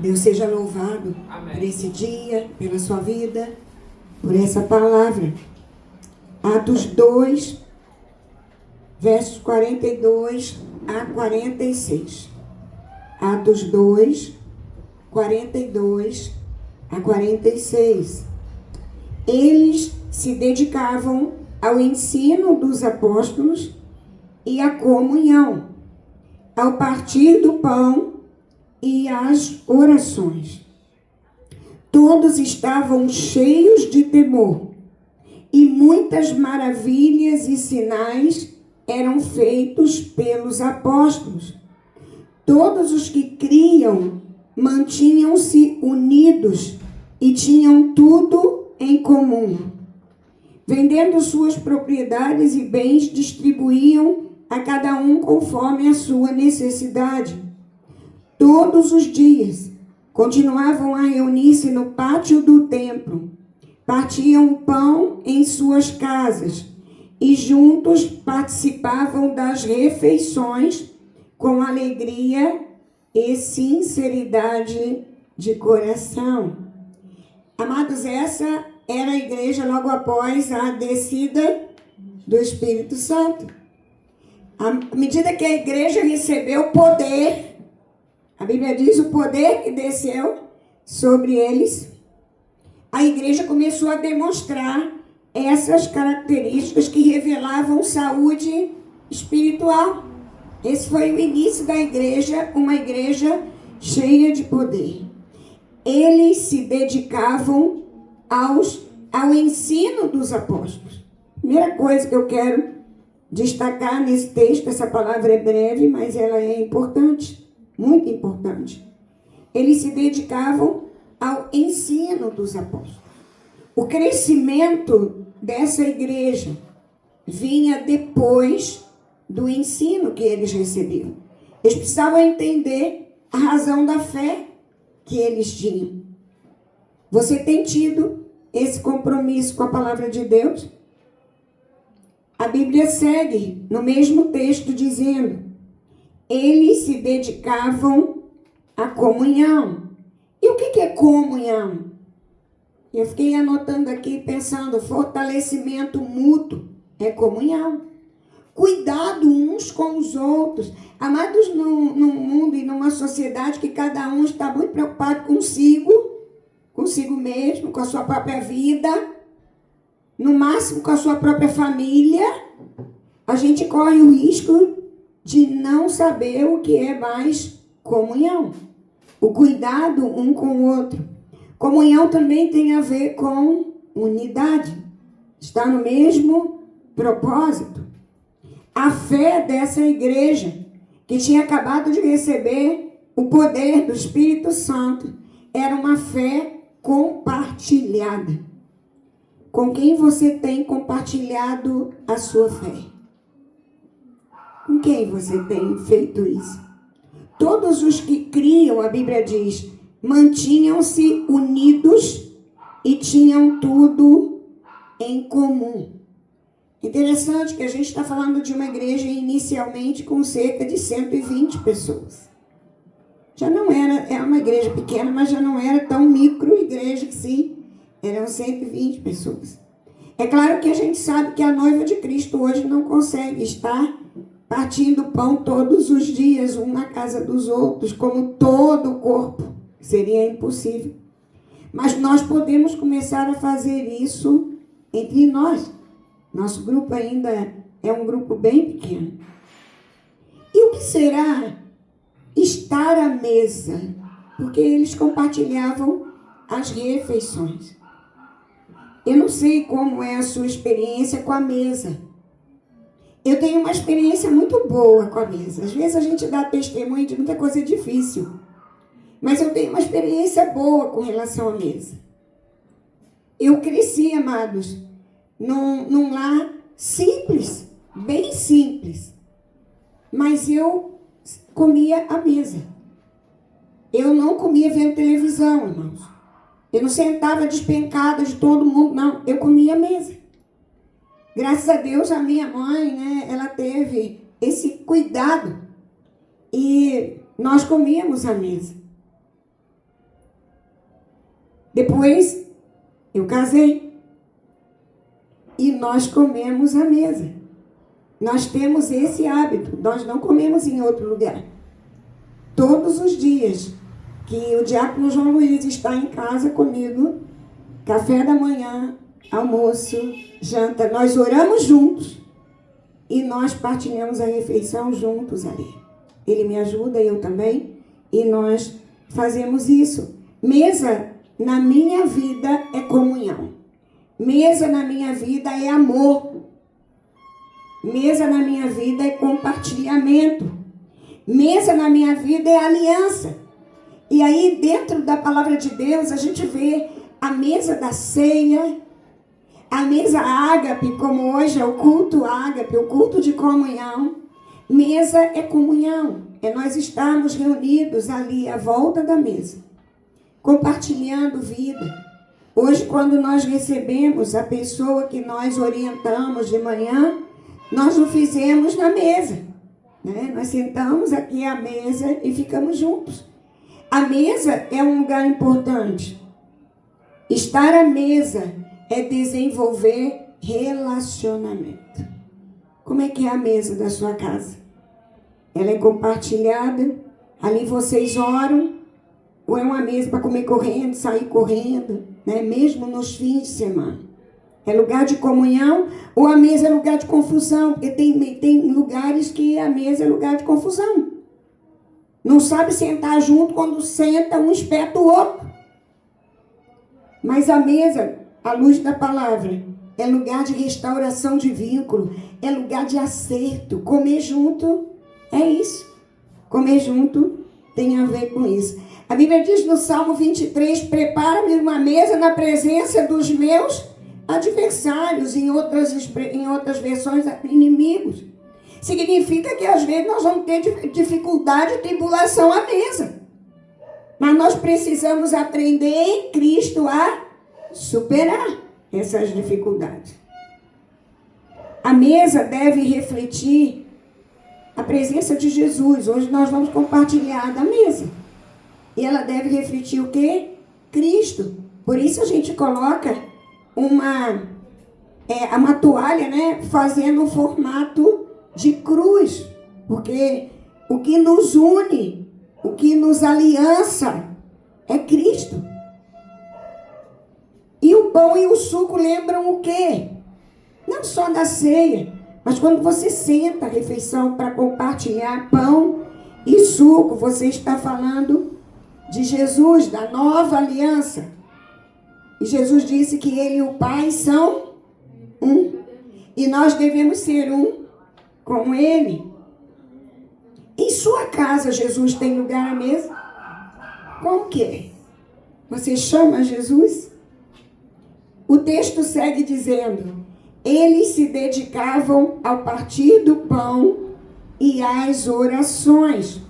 Deus seja louvado por esse dia, pela sua vida, por essa palavra. Atos 2, versos 42 a 46. Atos 2, 42 a 46. Eles se dedicavam ao ensino dos apóstolos e à comunhão, ao partir do pão e às orações. Todos estavam cheios de temor, e muitas maravilhas e sinais eram feitos pelos apóstolos. Todos os que criam mantinham-se unidos e tinham tudo em comum. Vendendo suas propriedades e bens, distribuíam a cada um conforme a sua necessidade. Todos os dias continuavam a reunir-se no pátio do templo, partiam o pão em suas casas e juntos participavam das refeições com alegria e sinceridade de coração. Amados, essa era a igreja logo após a descida do Espírito Santo. À medida que a igreja recebeu poder, a Bíblia diz o poder que desceu sobre eles, a igreja começou a demonstrar essas características que revelavam saúde espiritual. Esse foi o início da igreja, uma igreja cheia de poder. Eles se dedicavam ao ensino dos apóstolos. Primeira coisa que eu quero destacar nesse texto, essa palavra é breve, mas ela é importante. Muito importante. Eles se dedicavam ao ensino dos apóstolos. O crescimento dessa igreja vinha depois do ensino que eles recebiam. Eles precisavam entender a razão da fé que eles tinham. Você tem tido esse compromisso com a palavra de Deus? A Bíblia segue no mesmo texto dizendo: eles se dedicavam à comunhão. E o que é comunhão? Eu fiquei anotando aqui, pensando, fortalecimento mútuo é comunhão. Cuidado uns com os outros. Amados, num mundo e numa sociedade que cada um está muito preocupado consigo mesmo, com a sua própria vida, no máximo com a sua própria família, a gente corre o risco de não saber o que é mais comunhão. O cuidado um com o outro. Comunhão também tem a ver com unidade. Está no mesmo propósito. A fé dessa igreja, que tinha acabado de receber o poder do Espírito Santo, era uma fé compartilhada. Com quem você tem compartilhado a sua fé? Com quem você tem feito isso? Todos os que criam, a Bíblia diz, mantinham-se unidos e tinham tudo em comum. Interessante que a gente está falando de uma igreja inicialmente com cerca de 120 pessoas. Já não era, é uma igreja pequena, mas já não era tão micro igreja que sim, eram 120 pessoas. É claro que a gente sabe que a noiva de Cristo hoje não consegue estar partindo pão todos os dias, um na casa dos outros, como todo o corpo. Seria impossível. Mas nós podemos começar a fazer isso entre nós. Nosso grupo ainda é um grupo bem pequeno. E o que será estar à mesa? Porque eles compartilhavam as refeições. Eu não sei como é a sua experiência com a mesa. Eu tenho uma experiência muito boa com a mesa. Às vezes a gente dá testemunho de muita coisa difícil. Mas eu tenho uma experiência boa com relação à mesa. Eu cresci, amados, num lar simples, bem simples. Mas eu comia à mesa. Eu não comia vendo televisão, irmãos. Eu não sentava despencada de todo mundo, não. Eu comia à mesa. Graças a Deus, a minha mãe, né, ela teve esse cuidado. E nós comíamos à mesa. Depois, eu casei. E nós comemos à mesa. Nós temos esse hábito. Nós não comemos em outro lugar. Todos os dias que o diácono João Luiz está em casa comigo, café da manhã, almoço, janta, nós oramos juntos e nós partilhamos a refeição juntos ali. Ele me ajuda, eu também, e nós fazemos isso. Mesa na minha vida é comunhão. Mesa na minha vida é amor. Mesa na minha vida é compartilhamento. Mesa na minha vida é aliança. E aí, dentro da palavra de Deus, a gente vê a mesa da ceia, a mesa ágape, como hoje é o culto ágape, o culto de comunhão. Mesa é comunhão, é nós estarmos reunidos ali à volta da mesa, compartilhando vida. Hoje, quando nós recebemos a pessoa que nós orientamos de manhã, nós o fizemos na mesa, né? Nós sentamos aqui à mesa e ficamos juntos. A mesa é um lugar importante. Estar à mesa é desenvolver relacionamento. Como é que é a mesa da sua casa? Ela é compartilhada? Ali vocês oram? Ou é uma mesa para comer correndo, sair correndo, né? Mesmo nos fins de semana? É lugar de comunhão ou a mesa é lugar de confusão? Porque tem lugares que a mesa é lugar de confusão. Não sabe sentar junto, quando senta, um espeta o outro. Mas a mesa, à luz da palavra, é lugar de restauração de vínculo, é lugar de acerto. Comer junto é isso. Comer junto tem a ver com isso. A Bíblia diz no Salmo 23, prepara-me uma mesa na presença dos meus adversários, em outras versões, inimigos. Significa que às vezes nós vamos ter dificuldade e tribulação à mesa. Mas nós precisamos aprender em Cristo a superar essas dificuldades. A mesa deve refletir a presença de Jesus. Hoje nós vamos compartilhar da mesa. E ela deve refletir o quê? Cristo. Por isso a gente coloca uma toalha, né? Fazendo um formato de cruz. Porque o que nos une, o que nos aliança é Cristo. E o pão e o suco lembram o quê? Não só da ceia, mas quando você senta a refeição para compartilhar pão e suco, você está falando de Jesus, da nova aliança. E Jesus disse que ele e o Pai são um. E nós devemos ser um com ele. Em sua casa, Jesus tem lugar à mesa? Com o quê? Você chama Jesus? O texto segue dizendo: eles se dedicavam ao partir do pão e às orações.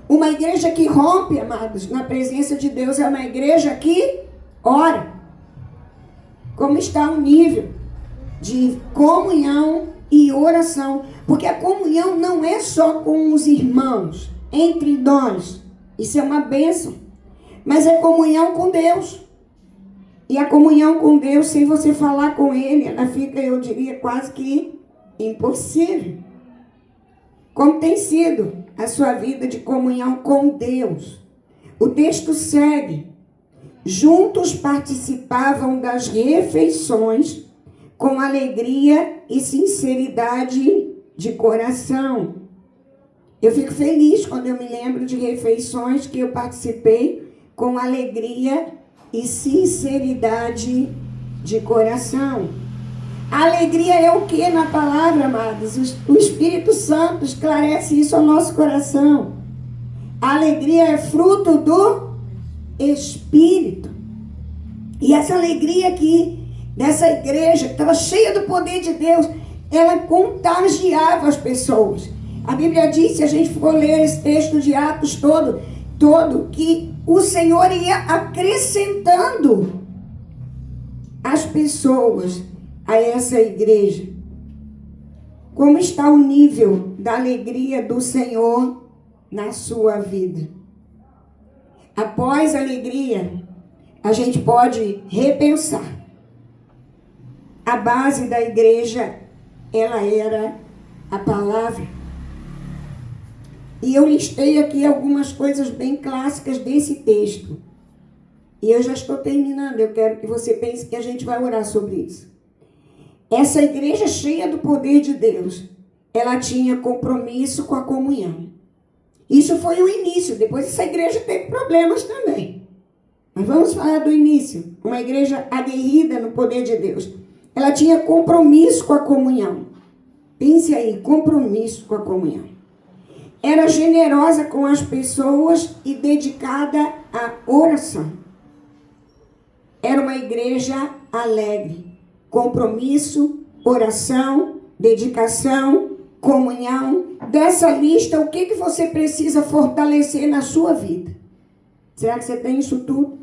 Uma igreja que rompe, amados, na presença de Deus é uma igreja que ora. Como está o nível de comunhão e oração? Porque a comunhão não é só com os irmãos, entre nós. Isso é uma bênção. Mas é comunhão com Deus. E a comunhão com Deus, sem você falar com Ele, ela fica, eu diria, quase que impossível. Como tem sido a sua vida de comunhão com Deus? O texto segue. Juntos participavam das refeições com alegria e sinceridade de coração. Eu fico feliz quando eu me lembro de refeições que eu participei com alegria e sinceridade de coração. A alegria é o que na palavra, amados? O Espírito Santo esclarece isso ao nosso coração. A alegria é fruto do Espírito. E essa alegria aqui, dessa igreja, que estava cheia do poder de Deus, ela contagiava as pessoas. A Bíblia diz, se a gente for ler esse texto de Atos todo, que o Senhor ia acrescentando as pessoas a essa igreja. Como está o nível da alegria do Senhor na sua vida? Após a alegria, a gente pode repensar. A base da igreja, ela era a palavra. E eu listei aqui algumas coisas bem clássicas desse texto. E eu já estou terminando, eu quero que você pense que a gente vai orar sobre isso. Essa igreja cheia do poder de Deus, ela tinha compromisso com a comunhão. Isso foi o início, depois essa igreja teve problemas também. Mas vamos falar do início. Uma igreja aguerrida no poder de Deus. Ela tinha compromisso com a comunhão. Pense aí, compromisso com a comunhão. Era generosa com as pessoas e dedicada à oração. Era uma igreja alegre. Compromisso, oração, dedicação, comunhão. Dessa lista, o que você precisa fortalecer na sua vida? Será que você tem isso tudo?